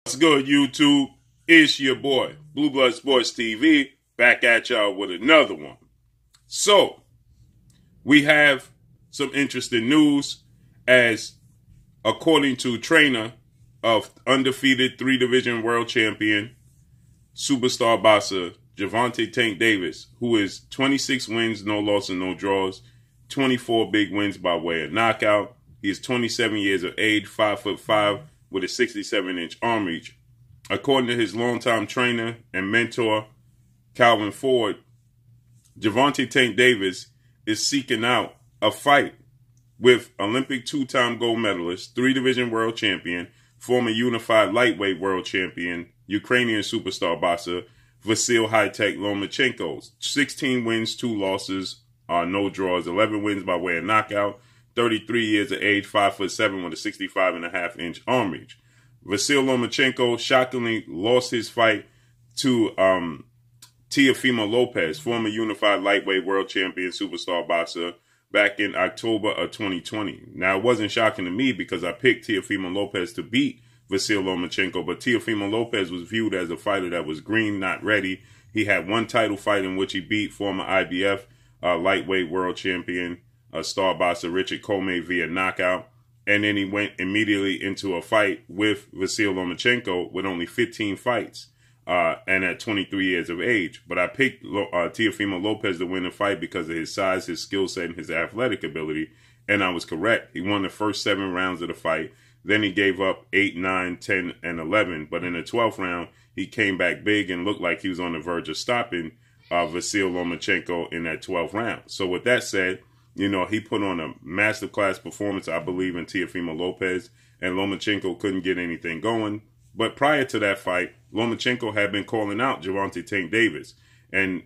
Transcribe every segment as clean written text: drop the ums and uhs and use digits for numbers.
What's good, YouTube? It's your boy, Blue Blood Sports TV, back at y'all with another one. So, we have some interesting news as, according to trainer of undefeated 3-division world champion, superstar boxer, Gervonta Tank Davis, who is 26 wins, no losses, no draws, 24 big wins by way of knockout. He is 27 years of age, 5'5", with a 67-inch arm reach. According to his longtime trainer and mentor, Calvin Ford, Gervonta Tank Davis is seeking out a fight with Olympic two-time gold medalist, 3-division world champion, former unified lightweight world champion, Ukrainian superstar boxer, Vasily Lomachenko. 16 wins, 2 losses, no draws, 11 wins by way of knockout, 33 years of age, 5'7", with a 65.5-inch arm reach. Vasily Lomachenko shockingly lost his fight to Teofimo Lopez, former unified lightweight world champion superstar boxer, back in October of 2020. Now, it wasn't shocking to me because I picked Teofimo Lopez to beat Vasily Lomachenko, but Teofimo Lopez was viewed as a fighter that was green, not ready. He had one title fight in which he beat former IBF lightweight world champion, star boxer Richard Coleman via knockout. And then he went immediately into a fight with Vasily Lomachenko with only 15 fights and at 23 years of age. But I picked Teofimo Lopez to win the fight because of his size, his skill set, and his athletic ability. And I was correct. He won the first 7 rounds of the fight. Then he gave up 8, 9, 10, and 11. But in the 12th round, he came back big and looked like he was on the verge of stopping Vasily Lomachenko in that 12th round. So with that said, you know, he put on a masterclass performance, I believe, in Teofimo Lopez, and Lomachenko couldn't get anything going. But prior to that fight, Lomachenko had been calling out Gervonta Tank Davis, and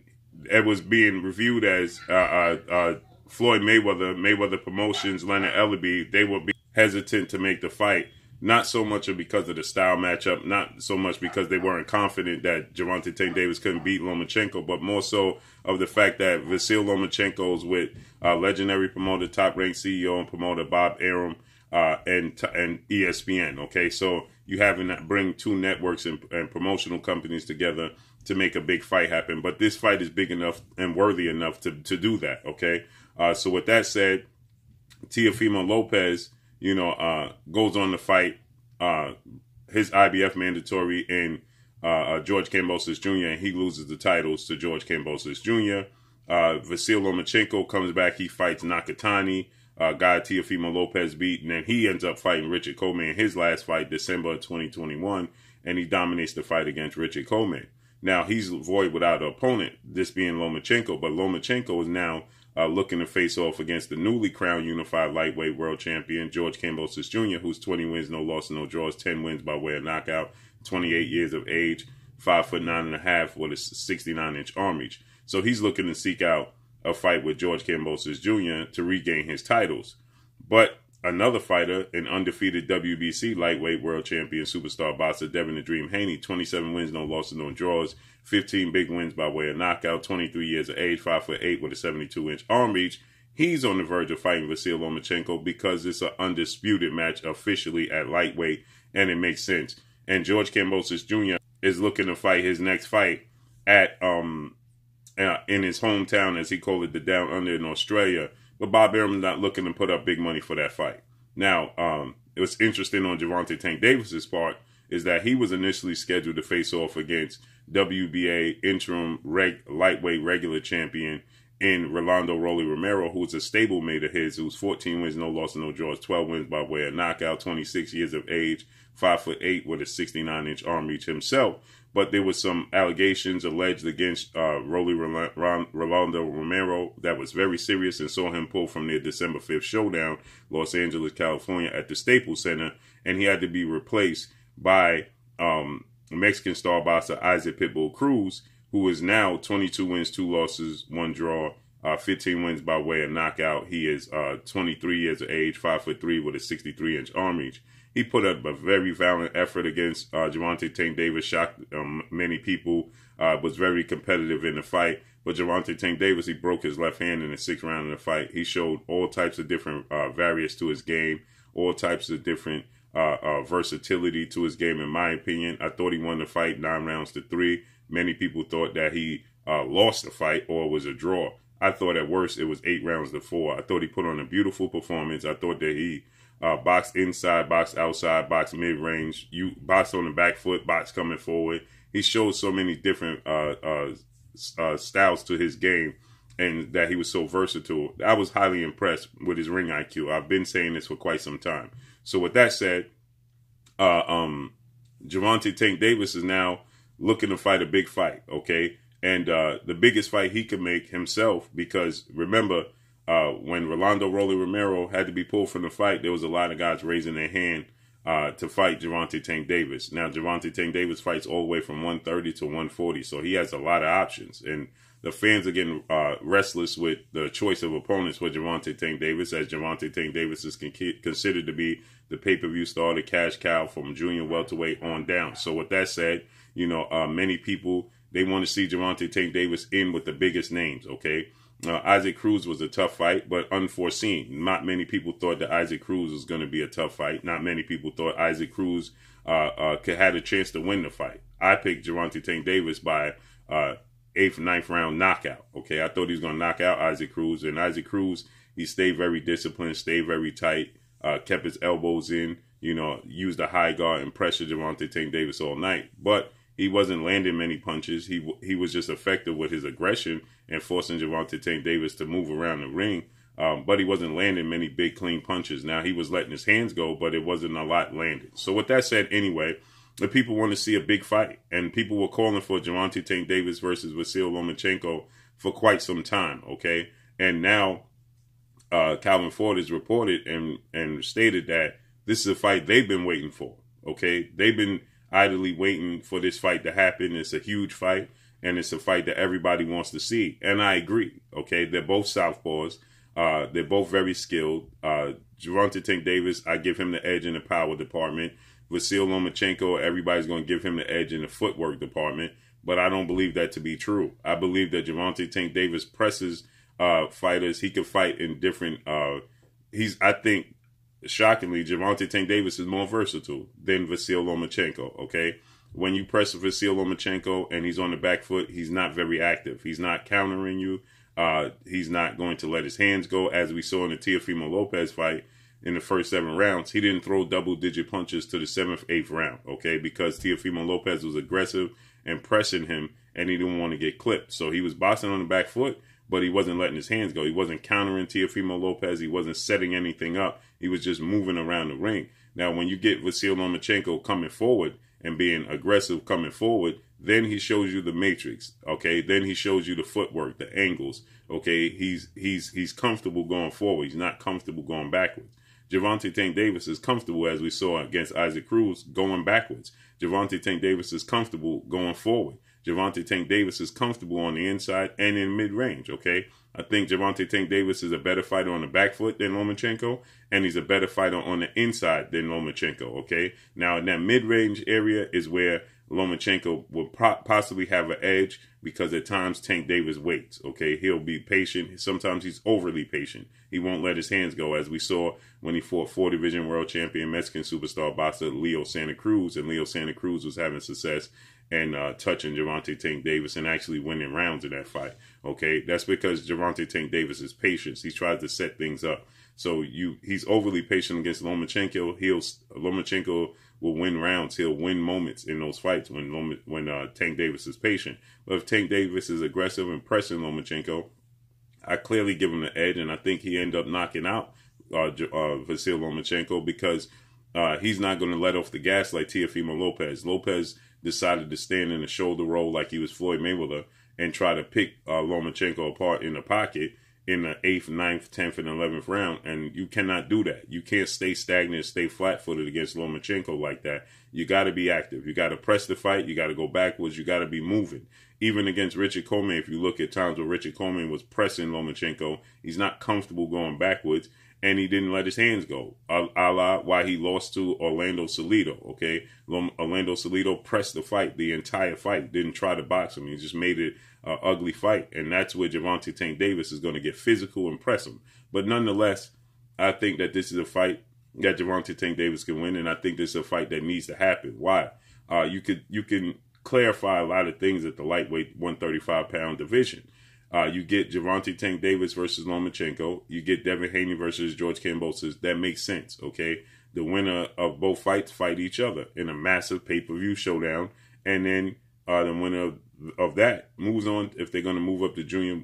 it was being reviewed as Floyd Mayweather Promotions, Leonard Ellerbe, they would be hesitant to make the fight. Not so much because of the style matchup, not so much because they weren't confident that Gervonta Tank Davis couldn't beat Lomachenko, but more so of the fact that Vasily Lomachenko is with legendary promoter, top-ranked CEO and promoter Bob Arum and ESPN. Okay, so you having that bring 2 networks and promotional companies together to make a big fight happen. But this fight is big enough and worthy enough to do that. Okay, so with that said, Teofimo Lopez, you know, goes on to fight his IBF mandatory in George Kambosos Jr., and he loses the titles to George Kambosos Jr. Vasily Lomachenko comes back. He fights Nakatani, guy Teofimo Lopez beat, and then he ends up fighting Richard Coleman in his last fight, December of 2021, and he dominates the fight against Richard Coleman. Now, he's void without an opponent, this being Lomachenko, but Lomachenko is now looking to face off against the newly crowned unified lightweight world champion, George Kambosos Jr., who's 20 wins, no losses, no draws, 10 wins by way of knockout, 28 years of age, 5'9.5" with a 69-inch arm reach. So he's looking to seek out a fight with George Kambosos Jr. to regain his titles. But another fighter, an undefeated WBC lightweight world champion superstar boxer, Devin the Dream Haney, 27 wins, no losses, no draws, 15 big wins by way of knockout, 23 years of age, 5'8" with a 72-inch arm reach. He's on the verge of fighting Vasily Lomachenko because it's an undisputed match officially at lightweight, and it makes sense. And George Kambosos Jr. is looking to fight his next fight at in his hometown, as he called it, the Down Under in Australia. But Bob Arum's not looking to put up big money for that fight. Now, it was interesting on Gervonta Tank Davis's part is that he was initially scheduled to face off against WBA interim lightweight regular champion in Rolando Rolly Romero, who's a stablemate of his, who's 14 wins, no losses, no draws, 12 wins by way of knockout, 26 years of age, 5'8" with a 69-inch arm reach himself. But there was some allegations alleged against Rolando Romero that was very serious and saw him pull from their December 5th showdown, Los Angeles, California, at the Staples Center, and he had to be replaced by Mexican star boxer Isaac Pitbull Cruz, who is now 22 wins, 2 losses, 1 draw, 15 wins by way of knockout. He is 23 years of age, 5'3" with a 63-inch arm reach. He put up a very valiant effort against Gervonta Tank Davis, shocked many people, was very competitive in the fight. But Gervonta Tank Davis, he broke his left hand in the 6th round of the fight. He showed all types of different variants to his game, all types of different versatility to his game, in my opinion. I thought he won the fight 9-3. Many people thought that he lost the fight or was a draw. I thought at worst it was 8-4. I thought he put on a beautiful performance. I thought that he boxed inside, boxed outside, boxed mid-range, you boxed on the back foot, boxed coming forward. He showed so many different styles to his game, and that he was so versatile. I was highly impressed with his ring IQ. I've been saying this for quite some time. So with that said, Gervonta Tank Davis is now looking to fight a big fight, okay? And the biggest fight he could make himself, because remember, when Rolando Rolly Romero had to be pulled from the fight, there was a lot of guys raising their hand to fight Gervonta Tank Davis. Now, Gervonta Tank Davis fights all the way from 130 to 140, so he has a lot of options. And the fans are getting restless with the choice of opponents for Gervonta Tank Davis, as Gervonta Tank Davis is considered to be the pay-per-view star, the cash cow from junior welterweight on down. So with that said, you know, many people, they want to see Gervonta Tank Davis in with the biggest names, okay? Isaac Cruz was a tough fight, but unforeseen. Not many people thought that Isaac Cruz was going to be a tough fight. Not many people thought Isaac Cruz had a chance to win the fight. I picked Gervonta Tank Davis by 8th, 9th round knockout. Okay, I thought he was going to knock out Isaac Cruz, and Isaac Cruz, he stayed very disciplined, stayed very tight, kept his elbows in, you know, used a high guard and pressured Gervonta Tank Davis all night. But he wasn't landing many punches. He was just effective with his aggression and forcing Gervonta Tank Davis to move around the ring. But he wasn't landing many big, clean punches. Now, he was letting his hands go, but it wasn't a lot landed. So with that said, anyway, the people want to see a big fight. And people were calling for Gervonta Tank Davis versus Vasily Lomachenko for quite some time, okay? And now Calvin Ford has reported and stated that this is a fight they've been waiting for, okay? They've been idly waiting for this fight to happen. It's a huge fight, and it's a fight that everybody wants to see. And I agree, okay? They're both southpaws. They're both very skilled. Gervonta Tank Davis, I give him the edge in the power department. Vasily Lomachenko, everybody's going to give him the edge in the footwork department. But I don't believe that to be true. I believe that Gervonta Tank Davis presses fighters. He can fight in different... I think, shockingly, Gervonta Tank Davis is more versatile than Vasily Lomachenko, okay? When you press Vasily Lomachenko and he's on the back foot, he's not very active. He's not countering you. He's not going to let his hands go. As we saw in the Teofimo Lopez fight in the first 7 rounds, he didn't throw double-digit punches to the 7th, 8th round, okay? Because Teofimo Lopez was aggressive and pressing him, and he didn't want to get clipped. So he was boxing on the back foot, but he wasn't letting his hands go. He wasn't countering Teofimo Lopez. He wasn't setting anything up. He was just moving around the ring. Now, when you get Vasily Lomachenko coming forward and being aggressive coming forward, then he shows you the matrix, okay? Then he shows you the footwork, the angles, okay? He's comfortable going forward. He's not comfortable going backwards. Gervonta Tank Davis is comfortable, as we saw against Isaac Cruz, going backwards. Gervonta Tank Davis is comfortable going forward. Gervonta Tank Davis is comfortable on the inside and in mid-range, okay? I think Gervonta Tank Davis is a better fighter on the back foot than Lomachenko, and he's a better fighter on the inside than Lomachenko, okay? Now, in that mid-range area is where Lomachenko will possibly have an edge, because at times Tank Davis waits, okay? He'll be patient. Sometimes he's overly patient. He won't let his hands go, as we saw when he fought 4-division world champion Mexican superstar boxer Leo Santa Cruz, and Leo Santa Cruz was having success and touching Gervonta Tank Davis and actually winning rounds in that fight, okay? That's because Gervonta Tank Davis is patient. He tries to set things up. So he's overly patient against Lomachenko. Lomachenko will win rounds. He'll win moments in those fights when Tank Davis is patient. But if Tank Davis is aggressive and pressing Lomachenko, I clearly give him the edge, and I think he ended up knocking out Vasily Lomachenko, because he's not going to let off the gas like Teofimo Lopez. Lopez decided to stand in a shoulder roll like he was Floyd Mayweather and try to pick Lomachenko apart in the pocket in the 8th, 9th, 10th, and 11th round, and you cannot do that. You can't stay stagnant, stay flat-footed against Lomachenko like that. You got to be active. You got to press the fight. You got to go backwards. You got to be moving. Even against Richard Coleman, if you look at times where Richard Coleman was pressing Lomachenko, he's not comfortable going backwards, and he didn't let his hands go, a la why he lost to Orlando Salido, okay? Orlando Salido pressed the fight, the entire fight, didn't try to box him. He just made it an ugly fight, and that's where Gervonta Tank Davis is going to get physical and press him. But nonetheless, I think that this is a fight that Gervonta Tank Davis can win, and I think this is a fight that needs to happen. Why? You can clarify a lot of things at the lightweight 135-pound division. You get Gervonta Tank Davis versus Lomachenko. You get Devin Haney versus George Kambosos. That makes sense, okay? The winner of both fights fight each other in a massive pay-per-view showdown, and then the winner of that moves on. If they're going to move up to junior,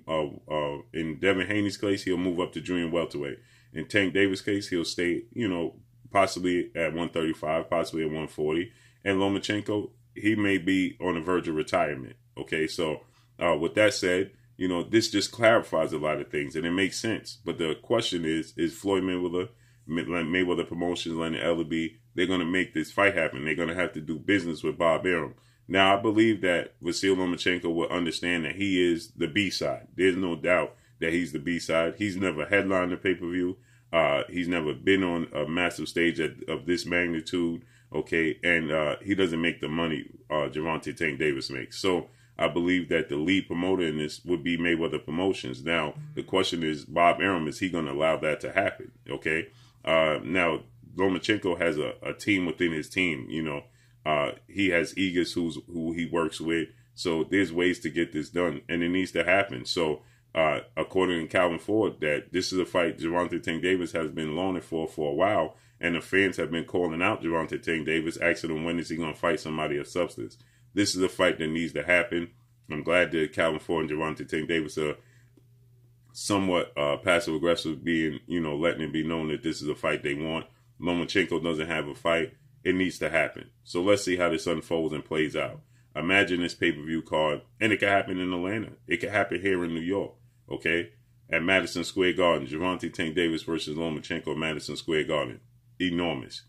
in Devin Haney's case, he'll move up to junior welterweight. In Tank Davis' case, he'll stay, possibly at 135, possibly at 140. And Lomachenko, he may be on the verge of retirement, okay? So with that said, this just clarifies a lot of things, and it makes sense. But the question is Floyd Mayweather Promotions, Leonard Ellerbe, they're going to make this fight happen. They're going to have to do business with Bob Arum. Now, I believe that Vasily Lomachenko will understand that he is the B-side. There's no doubt that he's the B-side. He's never headlined a pay-per-view. He's never been on a massive stage of this magnitude, okay? And he doesn't make the money Gervonta Tank Davis makes. So I believe that the lead promoter in this would be Mayweather Promotions. Now, the question is, Bob Arum, is he going to allow that to happen, okay? Now, Lomachenko has a team within his team, he has Eagles who he works with. So there's ways to get this done, and it needs to happen. So according to Calvin Ford, that this is a fight Gervonta Tank Davis has been longing for a while, and the fans have been calling out Gervonta Tank Davis, asking him when is he going to fight somebody of substance. This is a fight that needs to happen. I'm glad that Calvin Ford and Gervonta Tank Davis are somewhat passive-aggressive, being, letting it be known that this is a fight they want. Lomachenko doesn't have a fight. It needs to happen. So let's see how this unfolds and plays out. Imagine this pay-per-view card, and it could happen in Atlanta. It could happen here in New York, okay? At Madison Square Garden, Gervonta Tank Davis versus Lomachenko at Madison Square Garden. Enormous.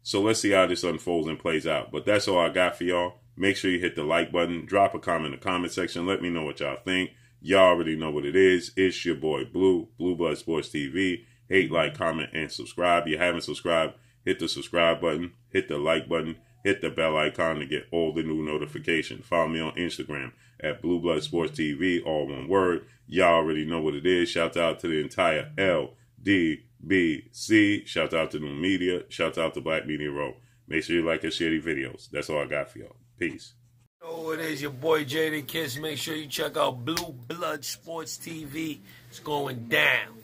So let's see how this unfolds and plays out. But that's all I got for y'all. Make sure you hit the like button. Drop a comment in the comment section. Let me know what y'all think. Y'all already know what it is. It's your boy Blue Blood Sports TV. Hate, like, comment, and subscribe. If you haven't subscribed, hit the subscribe button, hit the like button, hit the bell icon to get all the new notifications. Follow me on Instagram at Blue Blood Sports TV, all one word. Y'all already know what it is. Shout out to the entire LDBC. Shout out to New Media. Shout out to Black Media Row. Make sure you like and share these videos. That's all I got for y'all. Peace. Oh, it is your boy Jada Kiss. Make sure you check out Blue Blood Sports TV. It's going down.